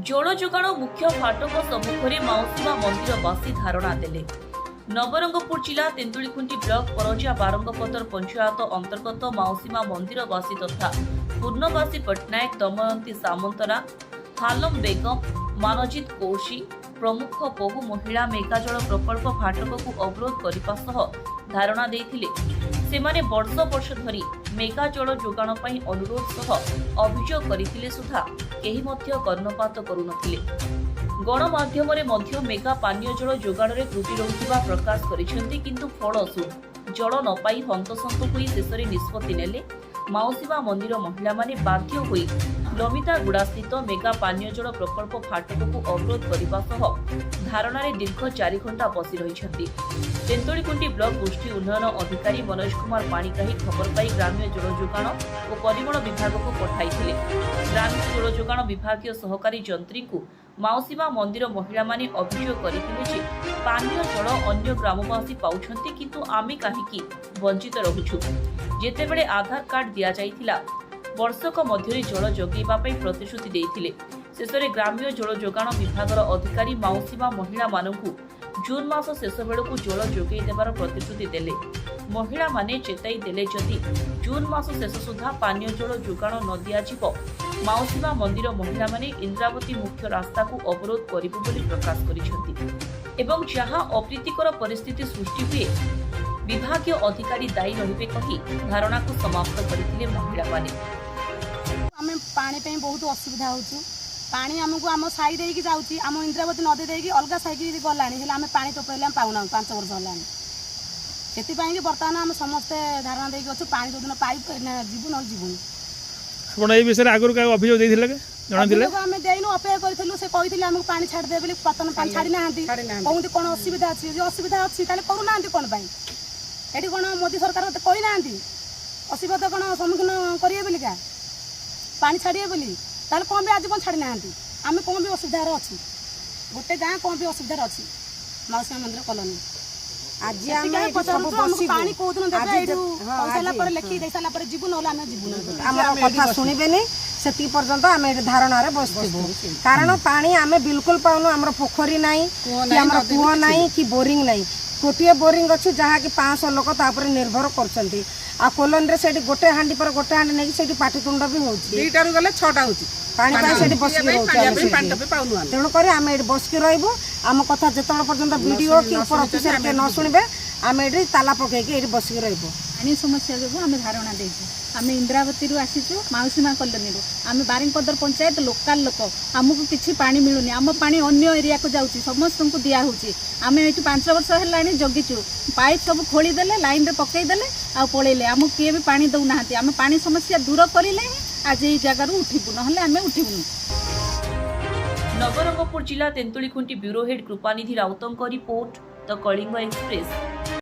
ଜଳ ଯୋଗାଣ ମୁଖ୍ୟ ଫାଟକ ସମ୍ମୁଖରେ ମାଉସୀମା ମନ୍ଦିରବାସୀ ଧାରଣା ଦେଲେ। ନବରଙ୍ଗପୁର ଜିଲ୍ଲା ତେନ୍ତୁଳିଖୁଣ୍ଟି ବ୍ଲକ ପରଜା ବାରଙ୍ଗପଦର ପଞ୍ଚାୟତ ଅନ୍ତର୍ଗତ ମାଉସୀମା ମନ୍ଦିରବାସୀ ତଥା ପୂର୍ଣ୍ଣବାସୀ ପଟ୍ଟନାୟକ, ଦମୟନ୍ତୀ ସାମନ୍ତରା, ହାଲମ ବେଗମ, ମାନଜିତ କୌଶି ପ୍ରମୁଖ ବହୁ ମହିଳା ମେଗାଜଳ ପ୍ରକଳ୍ପ ଫାଟକକୁ ଅବରୋଧ କରିବା ସହ ଧାରଣା ଦେଇଥିଲେ। ସେମାନେ ବର୍ଷ ବର୍ଷ ଧରି ମେଗା ଜଳ ଯୋଗାଣ ପାଇଁ ଅନୁରୋଧ ସହ ଅଭିଯୋଗ କରିଥିଲେ ସୁଦ୍ଧା କେହି ମଧ୍ୟ କର୍ଣ୍ଣପାତ କରୁନଥିଲେ। ଗଣମାଧ୍ୟମରେ ମଧ୍ୟ ମେଗା ପାନୀୟ ଜଳ ଯୋଗାଣରେ ତ୍ରୁଟି ରହୁଥିବା ପ୍ରକାଶ କରିଛନ୍ତି, କିନ୍ତୁ ଫଳସ୍ୱରୂପ ଜଳ ନ ପାଇ ହନ୍ତସନ୍ତ ହୋଇ ଶେଷରେ ନିଷ୍ପତ୍ତି ନେଲେ। ମାଉସୀମା ମନ୍ଦିର ମହିଳାମାନେ ବାଧ୍ୟ ହୋଇ ଲମିତାଗୁଡାସ୍ଥିତ ମେଗା ପାନୀୟ ଜଳ ପ୍ରକଳ୍ପ ଫାଟକକୁ ଅବରୋଧ କରିବା ସହ ଧାରଣାରେ ଦୀର୍ଘ 4 ଘଣ୍ଟା ବସି ରହିଛନ୍ତି। ତେନ୍ତୁଳିଖୁଣ୍ଟି ବ୍ଲକ ଗୋଷ୍ଠୀ ଉନ୍ନୟନ ଅଧିକାରୀ ମନୋଜ କୁମାର ପାଣିଗ୍ରାହୀ ଖବର ପାଇ ଗ୍ରାମ୍ୟ ଜଳ ଯୋଗାଣ ଓ ପରିମଳ ବିଭାଗକୁ ପଠାଇଥିଲେ। ଗ୍ରାମ୍ୟ ଜଳ ଯୋଗାଣ ବିଭାଗୀୟ ସହକାରୀ ଯନ୍ତ୍ରୀଙ୍କୁ ମାଉସୀମା ମନ୍ଦିର ମହିଳାମାନେ ଅଭିଯୋଗ କରିଥିଲେ ଯେ ପାନୀୟ ଜଳ ଅନ୍ୟ ଗ୍ରାମବାସୀ ପାଉଛନ୍ତି, କିନ୍ତୁ ଆମେ କାହିଁକି ବଞ୍ଚିତ ରହୁଛୁ। ଯେତେବେଳେ ଆଧାର କାର୍ଡ ଦିଆଯାଇଥିଲା, ବର୍ଷକ ମଧ୍ୟରେ ଜଳ ଯୋଗାଇବା ପାଇଁ ପ୍ରତିଶ୍ରୁତି ଦେଇଥିଲେ। ଶେଷରେ ଗ୍ରାମ୍ୟ ଜଳ ଯୋଗାଣ ବିଭାଗର ଅଧିକାରୀ ମାଉସୀମା ମହିଳାମାନଙ୍କୁ ଜୁନ ମାସ ଶେଷ ବେଳକୁ ଜଳ ଯୋଗାଇ ଦେବାର ପ୍ରତିଶ୍ରୁତି ଦେଲେ। ମହିଳାମାନେ ଚେତାଇ ଦେଲେ, ଯଦି ଜୁନ ମାସ ଶେଷ ସୁଦ୍ଧା ପାନୀୟ ଜଳ ଯୋଗାଣ ନ ଦିଆଯିବ, ମାଉସୀମା ମନ୍ଦିର ମହିଳାମାନେ ଇନ୍ଦ୍ରାବତୀ ମୁଖ୍ୟ ରାସ୍ତାକୁ ଅବରୋଧ କରିବୁ ବୋଲି ପ୍ରକାଶ କରିଛନ୍ତି ଏବଂ ଯାହା ଅପ୍ରୀତିକର ପରିସ୍ଥିତି ସୃଷ୍ଟି ହୁଏ ବିଭାଗୀୟ ଅଧିକାରୀ ଦାୟୀ ରହିବେ କହି ଧାରଣାକୁ ସମାପ୍ତ କରିଥିଲେ ମହିଳାମାନେ। ଆମେ ପାଣି ପାଇଁ ବହୁତ ଅସୁବିଧା ହଉଛୁ। ପାଣି ଆମକୁ ଆମ ସାହି ଦେଇକି ଯାଉଛି, ଆମ ଇନ୍ଦ୍ରାବତୀ ନଦୀ ଦେଇକି ଅଲଗା ସାହିକି ଗଲାଣି, ହେଲେ ଆମେ ପାଣି ଟୋପାଇଲେ ଆମେ ପାଉନାହୁଁ। 5 ବର୍ଷ ହେଲାଣି। ସେଥିପାଇଁ କି ବର୍ତ୍ତମାନ ଆମେ ସମସ୍ତେ ଧାରଣା ଦେଇକି ଅଛୁ, ପାଣି ଯୋଉଦିନ ପାଇବୁ ଯିବୁ ନହେଲେ ଯିବୁନି। ଆପଣ এই বিষয়ে আগରୁ কাହା অভিযোগ ଦେଇଥିଲେ କି ଜଣାଇଥିଲେ? ଆମେ ଦେଇନୁ, ଅପେକ୍ଷା କରିଥିଲୁ। ସେ କହିଥିଲେ ଆମକୁ ପାଣି ଛାଡ଼ିଦେବେ ବୋଲି, ବର୍ତ୍ତମାନ ପାଣି ଛାଡ଼ି ନାହାନ୍ତି। କହୁନ୍ତି କ'ଣ ଅସୁବିଧା ଅଛି, ଯଦି ଅସୁବିଧା ଅଛି ତାହେଲେ କରୁନାହାନ୍ତି କ'ଣ ପାଇଁ? ଏଠି କ'ଣ ମୋଦି ସରକାର କହିନାହାନ୍ତି ଅସୁବିଧା କ'ଣ ସମ୍ମୁଖୀନ କରିବେ ବୋଲିକା, ପାଣି ଛାଡ଼ିବେ ବୋଲି? ତାହେଲେ କ'ଣ ବି ଆଜି କ'ଣ ଛାଡ଼ି ନାହାନ୍ତି? ଆମେ କ'ଣ ବି ଅସୁବିଧାରେ ଅଛି, ଗୋଟେ ଗାଁ କ'ଣ ବି ଅସୁବିଧାରେ ଅଛି ମାଉସୀମା ମନ୍ଦିର କଲୋନୀ। ଆଜି ଆମେ ପାଣି କୋଉଦିନ ଦେବେ, ଏଇଠୁ କହିସାରିଲା ପରେ ଲେଖିକି ଦେଇ ସାରିଲା ପରେ ଯିବୁ, ନହେଲେ ଆମେ ଯିବୁନି। ଆମର କଥା ଶୁଣିବେନି, ସେତିକି ପର୍ଯ୍ୟନ୍ତ ଆମେ ଏଠି ଧାରଣାରେ ବସିଥିବୁ। କାରଣ ପାଣି ଆମେ ବିଲକୁଲ ପାଉନୁ। ଆମର ପୋଖରୀ ନାହିଁ, କି ଆମର କୂଅ ନାହିଁ, କି ବୋରିଂ ନାହିଁ। ଗୋଟିଏ ବୋରିଂ ଅଛି ଯାହାକି 500 ଲୋକ ତାପରେ ନିର୍ଭର କରୁଛନ୍ତି। ଆଉ କଲୋନୀରେ ସେଠି ଗୋଟେ ହାଣ୍ଡି ପରେ ଗୋଟେ ହାଣ୍ଡି ନେଇକି ସେଠି ପାଟିତୁଣ୍ଡ ବି ହଉଛି। 2ଟାରୁ ଗଲେ 6ଟା ହଉଛି ପାଣି ପାଇଁ ସେଠି ବସିକି ରହୁଛୁ। ତେଣୁକରି ଆମେ ଏଠି ବସିକି ରହିବୁ। ଆମ କଥା ଯେତେବେଳେ ପର୍ଯ୍ୟନ୍ତ ବିଡିଓ କି ଉପର ଅଫିସର କିଏ ନ ଶୁଣିବେ, ଆମେ ଏଠି ତାଲା ପକେଇକି ଏଠି ବସିକି ରହିବୁ। ପାଣି ସମସ୍ୟା ଯୋଗୁଁ ଆମେ ଧାରଣା ଦେଇଛୁ। ଆମେ ଇନ୍ଦ୍ରାବତୀରୁ ଆସିଛୁ, ମାଉସୀମା କଲୋନୀରୁ। ଆମେ ବାରିଙ୍ଗପଦର ପଞ୍ଚାୟତ ଲୋକାଲ ଲୋକ, ଆମକୁ କିଛି ପାଣି ମିଳୁନି। ଆମ ପାଣି ଅନ୍ୟ ଏରିଆକୁ ଯାଉଛି, ସମସ୍ତଙ୍କୁ ଦିଆହେଉଛି। ଆମେ ଏଇଠି 5 ବର୍ଷ ହେଲାଣି ଜଗିଛୁ। ପାଇପ୍ ସବୁ ଖୋଳିଦେଲେ, ଲାଇନରେ ପକେଇଦେଲେ, ଆଉ ପଳେଇଲେ। ଆମକୁ କିଏ ବି ପାଣି ଦେଉନାହାନ୍ତି। ଆମେ ପାଣି ସମସ୍ୟା ଦୂର କରିଲେ ହିଁ ଆଜି ଏଇ ଜାଗାରୁ ଉଠିବୁ, ନହେଲେ ଆମେ ଉଠିବୁନି। ନବରଙ୍ଗପୁର ଜିଲ୍ଲା ତେନ୍ତୁଳିଖୁଣ୍ଟି ବ୍ୟୁରୋ ହେଡ୍ କୃପାନିଧି ରାଉତଙ୍କ ରିପୋର୍ଟ, ଦ କଳିଙ୍ଗ ଏକ୍ସପ୍ରେସ।